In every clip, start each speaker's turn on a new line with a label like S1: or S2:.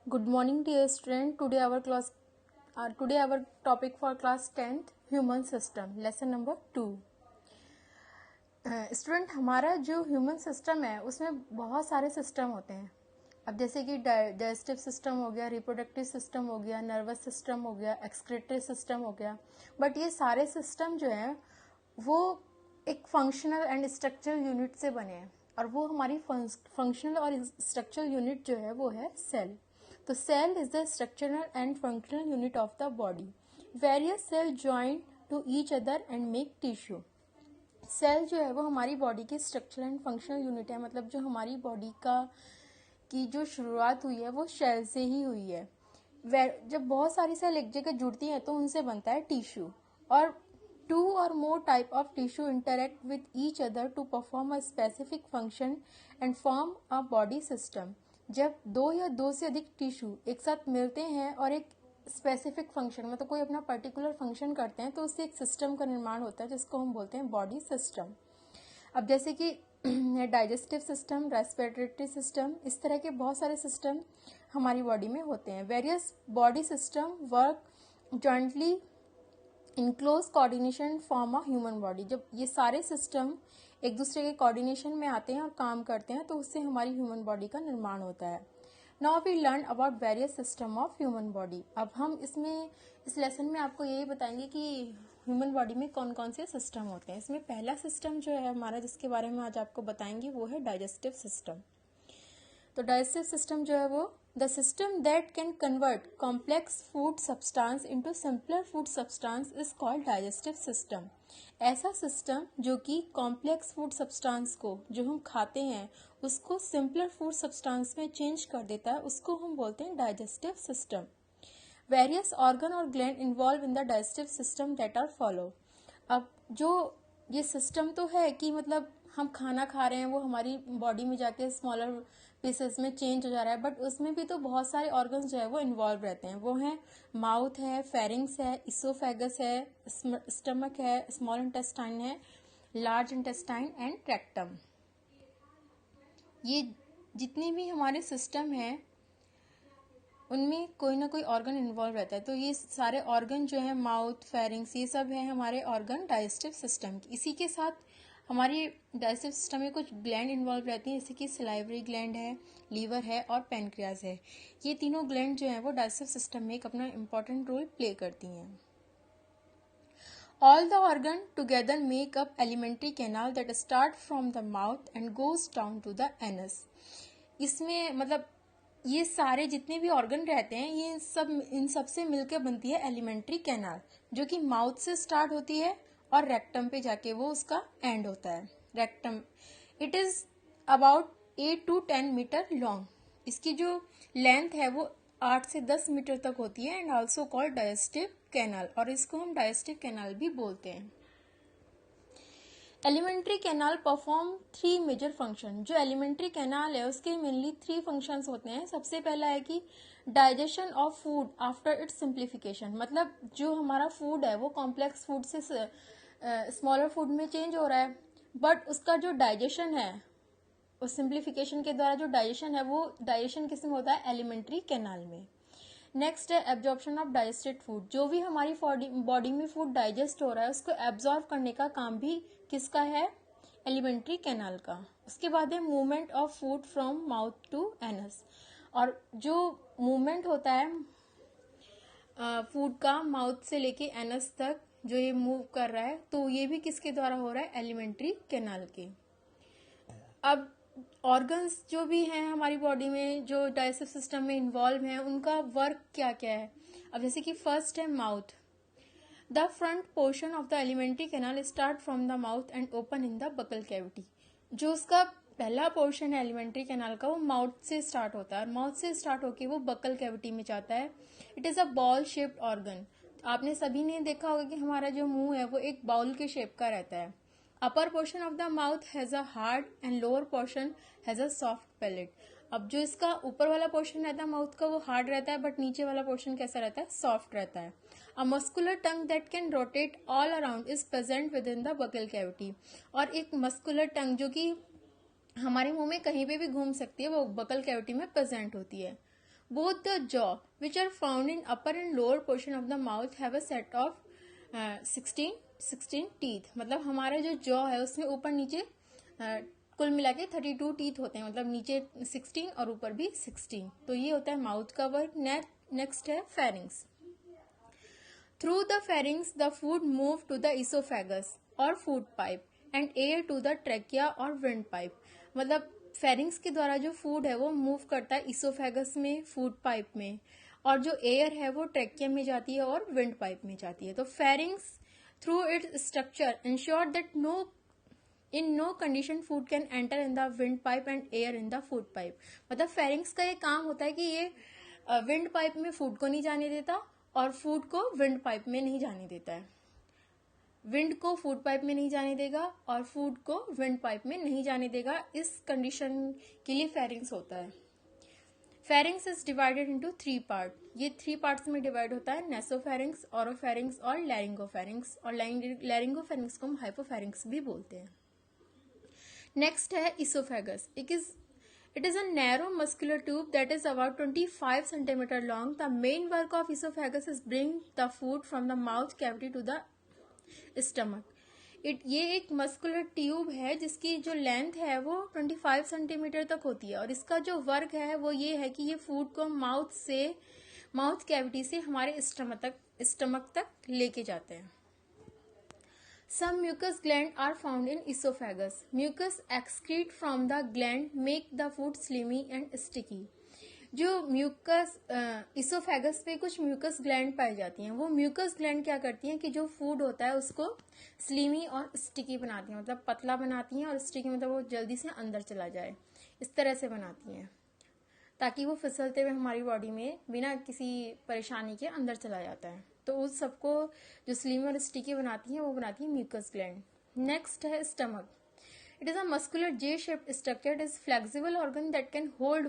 S1: Good morning, dear student. Today our topic for class 10th human system, lesson number 2. Student हमारा जो human system है उसमें बहुत सारे सिस्टम होते हैं. अब जैसे कि डाइजेस्टिव सिस्टम हो गया, रिप्रोडक्टिव सिस्टम हो गया, नर्वस सिस्टम हो गया, एक्सक्रीटरी सिस्टम हो गया. बट ये सारे सिस्टम जो हैं वो एक फंक्शनल एंड स्ट्रक्चरल यूनिट से बने हैं और वो हमारी फंक्शनल और स्ट्रक्चरल यूनिट जो है वो है सेल. तो cell is the structural and functional unit of the body. Various cell join to each other and make tissue. Cell जो है वो हमारी बॉडी की स्ट्रक्चरल एंड फंक्शनल यूनिट है. मतलब जो हमारी बॉडी की जो शुरुआत हुई है वो सेल से ही हुई है. जब बहुत सारी सेल एक जगह जुड़ती हैं तो उनसे बनता है टिश्यू. और 2 or more type of tissue interact with each other to perform a specific function and form a body system. जब 2 या 2 से अधिक टिश्यू एक साथ मिलते हैं और एक स्पेसिफिक फंक्शन मतलब कोई अपना पर्टिकुलर फंक्शन करते हैं तो उससे एक सिस्टम का निर्माण होता है जिसको हम बोलते हैं बॉडी सिस्टम. अब जैसे कि डाइजेस्टिव सिस्टम, रेस्पिरेटरी सिस्टम, इस तरह के बहुत सारे सिस्टम हमारी बॉडी में होते हैं. Various body system work jointly in close coordination form a human body. जब ये सारे सिस्टम एक दूसरे के कोऑर्डिनेशन में आते हैं और काम करते हैं तो उससे हमारी ह्यूमन बॉडी का निर्माण होता है. Now we learn about various system of human body. अब हम इस लेसन में आपको यही बताएंगे कि ह्यूमन बॉडी में कौन कौन से सिस्टम होते हैं. इसमें पहला सिस्टम जो है हमारा जिसके बारे में आज आपको बताएंगे वो है डाइजेस्टिव सिस्टम. तो डाइजेस्टिव सिस्टम जो है वो the system that can convert complex food substance into simpler food substance is called digestive system. ऐसा सिस्टम जो कि कॉम्प्लेक्स फूड सब्सटेंस को जो हम खाते हैं उसको सिंपलर फूड सब्सटेंस में चेंज कर देता है उसको हम बोलते हैं डाइजेस्टिव सिस्टम. वेरियस ऑर्गन और gland involve in the digestive system that are follow. अब जो ये सिस्टम तो है कि मतलब हम खाना खा रहे हैं वो हमारी बॉडी में जाके स्मॉलर पीसेस में चेंज हो जा रहा है. बट उसमें भी तो बहुत सारे ऑर्गन्स जो है वो इन्वॉल्व रहते हैं. वो हैं माउथ है, फेरिंग्स है, इसोफेगस है, स्टमक है, स्मॉल इंटेस्टाइन है, लार्ज इंटेस्टाइन एंड रेक्टम. ये जितने भी हमारे सिस्टम हैं उनमें कोई ना कोई ऑर्गन इन्वॉल्व रहता है. तो ये सारे ऑर्गन जो है माउथ, फेरिंग्स, ये सब है हमारे ऑर्गन डाइजेस्टिव सिस्टम की. इसी के साथ हमारी डाइजेस्टिव सिस्टम में कुछ ग्लैंड इन्वॉल्व रहती हैं जैसे कि सलाइवरी ग्लैंड है, लीवर है और पैनक्रियाज है. ये तीनों ग्लैंड जो है वो डाइजेस्टिव सिस्टम में एक अपना इम्पॉर्टेंट रोल प्ले करती हैं. All the organ together make up alimentary canal that start from the mouth and goes down to the anus. इसमें मतलब ये सारे जितने भी ऑर्गन रहते हैं ये इन सब से मिलकर बनती है एलिमेंट्री कैनाल जो कि माउथ से स्टार्ट होती है और रेक्टम पे जाके वो उसका एंड होता है. Rectum it is about 8 to 10 metre long. इसकी जो लेंथ है वो 8 से 10 मीटर तक होती है and also called digestive canal और इसको हम डाइजेस्टिव कैनाल भी बोलते हैं. Alimentary canal perform 3 major function. जो एलिमेंट्री कैनाल है उसके मेनली 3 फंक्शंस होते हैं. सबसे पहला है कि digestion of food after it's simplification. मतलब जो हमारा फूड है वो कॉम्प्लेक्स फूड से स्मॉलर फूड में चेंज हो रहा है बट उसका जो डाइजेशन है उस सिंप्लीफिकेशन के द्वारा जो डाइजेशन है वो डाइजेशन किस में होता है, एलिमेंट्री कैनाल में. नेक्स्ट है एब्जॉर्प्शन ऑफ डाइजेस्टेड फूड. जो भी हमारी बॉडी में फूड डाइजेस्ट हो रहा है उसको एब्जॉर्ब करने का काम भी किसका है, एलिमेंट्री कैनाल का. उसके बाद है movement of food from mouth to anus. और जो मूवमेंट होता है फूड का माउथ से लेके एनस तक जो ये मूव कर रहा है तो ये भी किसके द्वारा हो रहा है, एलिमेंट्री कैनाल के. अब ऑर्गन्स जो भी हैं हमारी बॉडी में जो डाइजेस्टिव सिस्टम में इन्वॉल्व हैं उनका वर्क क्या क्या है. अब जैसे कि फर्स्ट है mouth. The front portion of the alimentary canal start from the mouth and open in the buccal cavity. जो उसका पहला पोर्शन है एलिमेंट्री कैनाल का वो माउथ से स्टार्ट होता है और माउथ से स्टार्ट होकर वो बकल कैविटी में जाता है. It is a ball shaped organ. आपने सभी ने देखा होगा कि हमारा जो मुंह है वो एक बाउल के शेप का रहता है. Upper portion of the mouth has a hard and lower portion has a soft palate. अब जो इसका ऊपर वाला पोर्शन रहता है माउथ का वो हार्ड रहता है बट नीचे वाला पोर्शन कैसा रहता है, सॉफ्ट रहता है. A muscular tongue that can rotate all around is present with in the buccal cavity. और एक मस्कुलर टंग जो कि हमारे मुंह में कहीं पे भी घूम सकती है वो बकल कैविटी में प्रेजेंट होती है. Both the jaw, which are found in upper and lower portion of the mouth, have a set of 16 teeth. मतलब हमारा जो जॉ है उसमें ऊपर नीचे कुल मिला के 32 टीथ होते हैं, मतलब नीचे 16 और ऊपर भी 16. तो ये होता है माउथ का वर्क. नेक्स्ट है pharynx. Through the pharynx the food move to the oesophagus और food pipe and air to the trachea और विंड पाइप. मतलब फेरिंग्स के द्वारा जो फूड है वो मूव करता है इसोफेगस में, फूड पाइप में, और जो एयर है वो ट्रेकिया में जाती है और विंड पाइप में जाती है. तो pharynx through its structure ensure that in no condition food can enter in the windpipe and air in the food pipe. मतलब फेरिंग्स का ये काम होता है कि ये विंड पाइप में फूड को नहीं जाने देता और फूड को विंड पाइप में नहीं जाने देता है. विंड को फूड पाइप में नहीं जाने देगा और फूड को विंड पाइप में नहीं जाने देगा. इस कंडीशन के लिए फेरिंग्स होता है. Pharynx is divided into 3 part. ये 3 पार्ट्स में डिवाइड होता है, नेसोफेरिंग्स, ओरोफेरिंग्स और लैरिंगोफेरिंग्स. और लैरिंगोफेरिंग्स को हम हाइपोफेरिंग्स भी बोलते हैं. नेक्स्ट है oesophagus. It is a narrow muscular tube that is about 25 centimeter long. The main work of esophagus is bring the food from the mouth cavity to the stomach. ये एक मस्कुलर ट्यूब है जिसकी जो length है वो 25 centimetre तक होती है और इसका जो वर्क है वो ये है कि ये फूड को माउथ कैविटी से हमारे स्टमक तक लेके जाते हैं. Some mucus glands are found in esophagus. Mucus excrete from the gland make the food slimy and sticky. जो म्यूकस इसोफेगस पे कुछ म्यूकस ग्लैंड पाई जाती हैं. वो म्यूकस ग्लैंड क्या करती हैं कि जो फूड होता है उसको स्लीमी और स्टिकी बनाती हैं, मतलब पतला बनाती हैं, और स्टिकी मतलब वो जल्दी से अंदर चला जाए, इस तरह से बनाती हैं ताकि वो फिसलते हुए हमारी बॉडी में बिना किसी परेशानी के अंदर चला जाता है. तो उस सबको जो स्लिम और स्टिकी बनाती हैं वो बनाती है म्यूकस ग्लैंड. नेक्स्ट है stomach. It is a muscular J shaped structure. It is flexible organ that can hold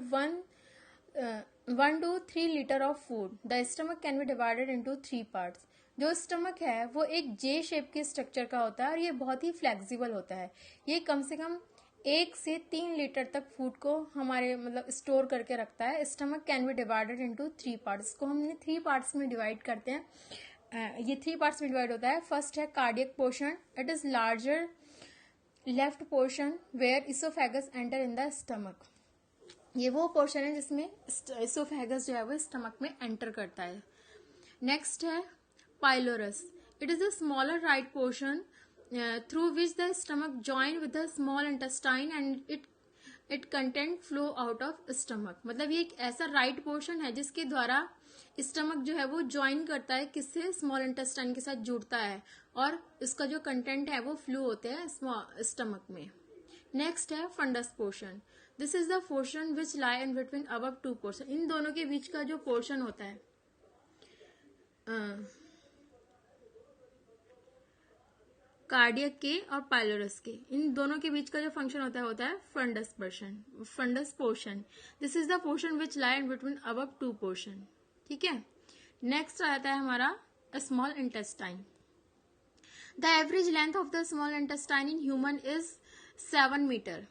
S1: 1 to 3 litre of food. The stomach can be divided into 3 parts. जो stomach है वो एक जे शेप के structure का होता है और ये बहुत ही फ्लेक्सिबल होता है. ये कम से कम 1 से 3 लीटर तक फूड को हमारे मतलब स्टोर करके रखता है. Stomach can be divided into 3 parts. को हमने 3 पार्ट्स में डिवाइड करते हैं. ये 3 पार्ट्स में डिवाइड होता है. फर्स्ट है cardiac portion. It is larger left portion where oesophagus enter in the stomach. ये वो पोर्शन है जिसमें इसोफेगस जो है वो स्टमक में एंटर करता है. नेक्स्ट है pylorus. It is a smaller right portion through which the stomach join with the small intestine and it content flow out of stomach. मतलब ये एक ऐसा राइट पोर्शन है जिसके द्वारा स्टमक जो है वो ज्वाइन करता है किससे, स्मॉल इंटेस्टाइन के साथ जुड़ता है और इसका जो कंटेंट है वो फ्लो होते हैं स्टमक में. नेक्स्ट है fundus portion. This is the portion which lie in between above 2 portion. इन दोनों के बीच का जो पोर्शन होता है कार्डियक के और पाइलोरस के, इन दोनों के बीच का जो फंक्शन होता है fundus portion. This is the portion which lie in between above 2 portion. ठीक है. नेक्स्ट आता है हमारा small intestine. The average length of the small intestine in human is 7 metre.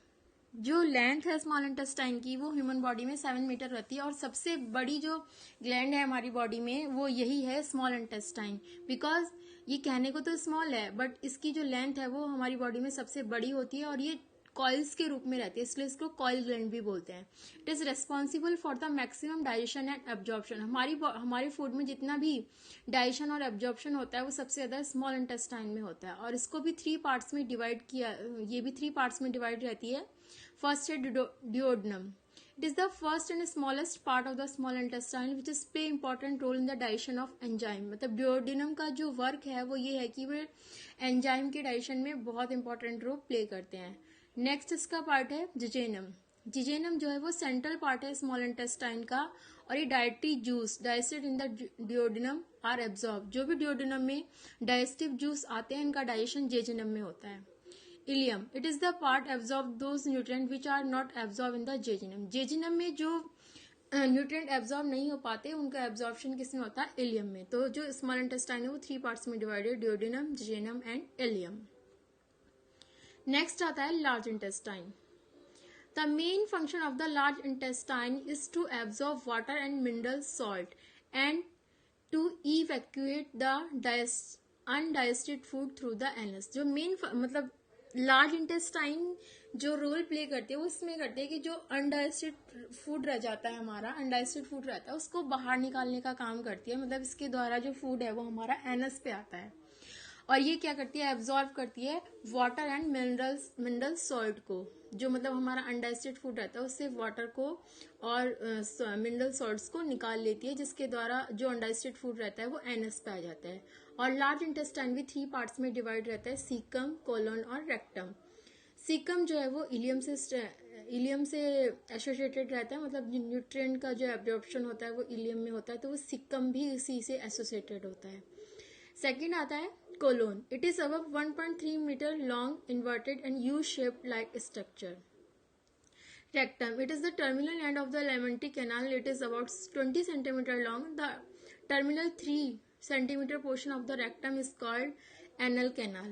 S1: जो लेंथ है स्मॉल इंटेस्टाइन की वो ह्यूमन बॉडी में 7 मीटर रहती है और सबसे बड़ी जो ग्लैंड है हमारी बॉडी में वो यही है स्मॉल इंटेस्टाइन. बिकॉज ये कहने को तो स्मॉल है बट इसकी जो लेंथ है वो हमारी बॉडी में सबसे बड़ी होती है और ये कॉइल्स के रूप में रहती है, इसलिए इसको कॉइल ग्लैंड भी बोलते हैं. It is responsible for the maximum digestion and absorption. हमारे फूड में जितना भी डाइजेशन और एब्जॉर्प्शन होता है वो सबसे ज्यादा स्मॉल इंटेस्टाइन में होता है और इसको भी 3 पार्ट्स में डिवाइड किया, ये भी 3 पार्ट्स में डिवाइड रहती है. फर्स्ट है duodenum. It is the first and smallest part of the small intestine which is play important role in the digestion of enzyme. मतलब डिओडिनम का जो वर्क है वो ये है कि वे एंजाइम के डाइजेशन में बहुत इंपॉर्टेंट रोल प्ले करते हैं. नेक्स्ट इसका पार्ट है जिजेनम. जिजेनम जो है वो सेंट्रल पार्ट है स्मॉल इंटेस्टाइन का और ये dietary juice digested in the duodenum are absorb. जो भी डिओडिनम में डाइजेस्टिव जूस आते हैं इनका डाइजेशन जेजेनम में होता है. Ileum. It is the part absorb those nutrient which are not absorb in the jejunum. Jejunum में जो न्यूट्रिएंट एब्जॉर्ब नहीं हो पाते उनका एब्जॉर्प्शन किसमें होता है, इलियम में. तो जो स्मॉल इंटेस्टाइन है वो 3 पार्ट्स में divided, duodenum, jejunum and ileum. Next आता है large intestine. The main function of the large intestine is to absorb water and mineral salt and to evacuate the undigested food through the anus. जो main मतलब large intestine जो role play करती है वो इसमें करती है कि जो अनडाइजेस्टेड फूड रह जाता है, हमारा अनडाइजेस्टेड फूड रहता है, उसको बाहर निकालने का काम करती है। मतलब इसके द्वारा जो फूड है वो हमारा एनस पे आता है और ये क्या करती है, एब्जॉर्ब करती है वाटर एंड मिनरल सॉल्ट को। जो मतलब हमारा अनडाइजेस्टेड फूड रहता है उससे वाटर को और मिनरल सॉल्ट्स को निकाल लेती है, जिसके द्वारा जो अनडाइजेस्टेड फूड रहता है वो एनस पे आ जाता है। और लार्ज इंटेस्टाइन भी 3 पार्ट्स में डिवाइड रहता है, सीकम, कोलन और रेक्टम। सीकम जो है वो इलियम से एसोसिएटेड रहता है, मतलब न्यूट्रिएंट का जो एब्जॉर्प्शन होता है वो इलियम में होता है, तो वो सीकम भी इसी से एसोसिएटेड होता है। सेकंड आता है colon. It is above 1.3 metre long, inverted and U shaped like structure. Rectum. It is the terminal end of the alimentary canal. It is about 20 centimeter long. The terminal 3 centimeter portion of the rectum is called anal canal.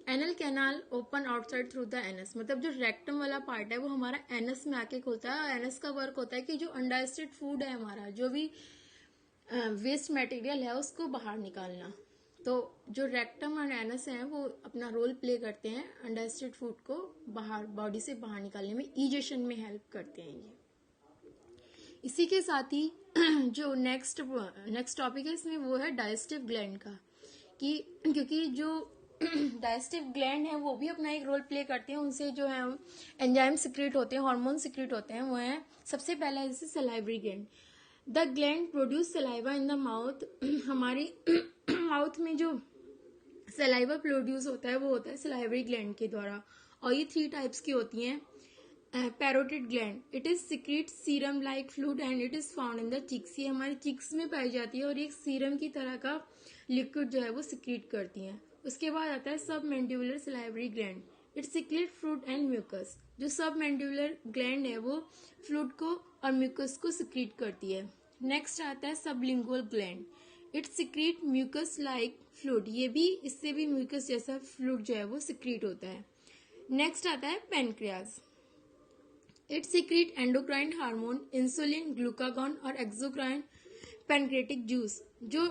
S1: Anal canal open outside through the anus. मतलब जो rectum वाला part है वो हमारा anus में आके खुलता है और एनस का वर्क होता है कि जो अनडाइजेस्टेड फूड है हमारा, जो भी वेस्ट मटेरियल है उसको बाहर निकालना। तो जो रेक्टम और एनस हैं वो अपना रोल प्ले करते हैं अनडाइजेस्टेड फूड को बाहर बॉडी से बाहर निकालने में, इजेशन में हेल्प करते हैं ये। इसी के साथ ही जो नेक्स्ट टॉपिक है इसमें वो है डाइजेस्टिव ग्लैंड का, कि क्योंकि जो डाइजेस्टिव ग्लैंड है वो भी अपना एक रोल प्ले करते हैं। उनसे जो है एंजाइम सिक्रेट होते हैं, हार्मोन सिक्रेट होते हैं। वो है सबसे पहला है जैसे salivary gland. The gland produce saliva in the mouth. हमारी माउथ में जो सलाइवा प्रोड्यूस होता है वो होता है सलाइवरी ग्लैंड के द्वारा, और ये 3 टाइप्स की होती हैं। Parotid gland, it is secrete serum like fluid and it is found in the cheeks. ये हमारे चिक्स में पाई जाती है और एक सीरम की तरह का लिक्विड जो है वो सिक्रीट करती हैं। उसके बाद आता है submandibular salivary gland. It secrete fluid and mucus. जो सब मैंडिबुलर ग्लैंड है वो फ्लूइड को और म्यूकस को सिक्रीट करती है। नेक्स्ट आता है sublingual gland. It secrete mucus like fluid. ये भी इससे भी म्यूकस जैसा फ्लूइड जो है वो सिक्रीट होता है। नेक्स्ट आता है pancreas. It secrete endocrine hormone, insulin, glucagon और एक्सोक्राइन पैनक्रेटिक जूस। जो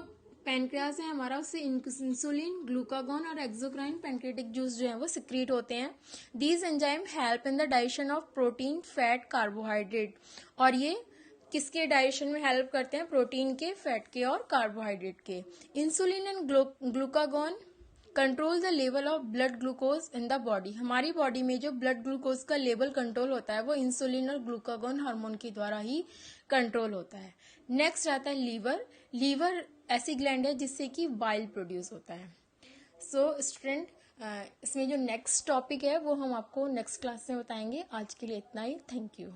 S1: पेनक्रियाज है हमारा उससे इंसुलिन, ग्लूकागॉन और एक्सोक्राइन पैनक्रेटिक जूस जो है वो सिक्रीट होते हैं। These enzyme help in the digestion of protein, fat, carbohydrate. और ये किसके डाइजेशन में हेल्प करते हैं, प्रोटीन के, फैट के और कार्बोहाइड्रेट के। Insulin and glucagon control the level of blood glucose in the body. हमारी बॉडी में जो ब्लड ग्लूकोज का लेवल कंट्रोल होता है वो इंसुलिन और ग्लूकागॉन हार्मोन के द्वारा ही कंट्रोल होता है। नेक्स्ट आता है लीवर। लीवर ऐसी ग्लैंड है जिससे कि बाइल प्रोड्यूस होता है। सो स्टूडेंट, इसमें जो नेक्स्ट टॉपिक है वो हम आपको नेक्स्ट क्लास में बताएंगे। आज के लिए इतना ही। Thank you.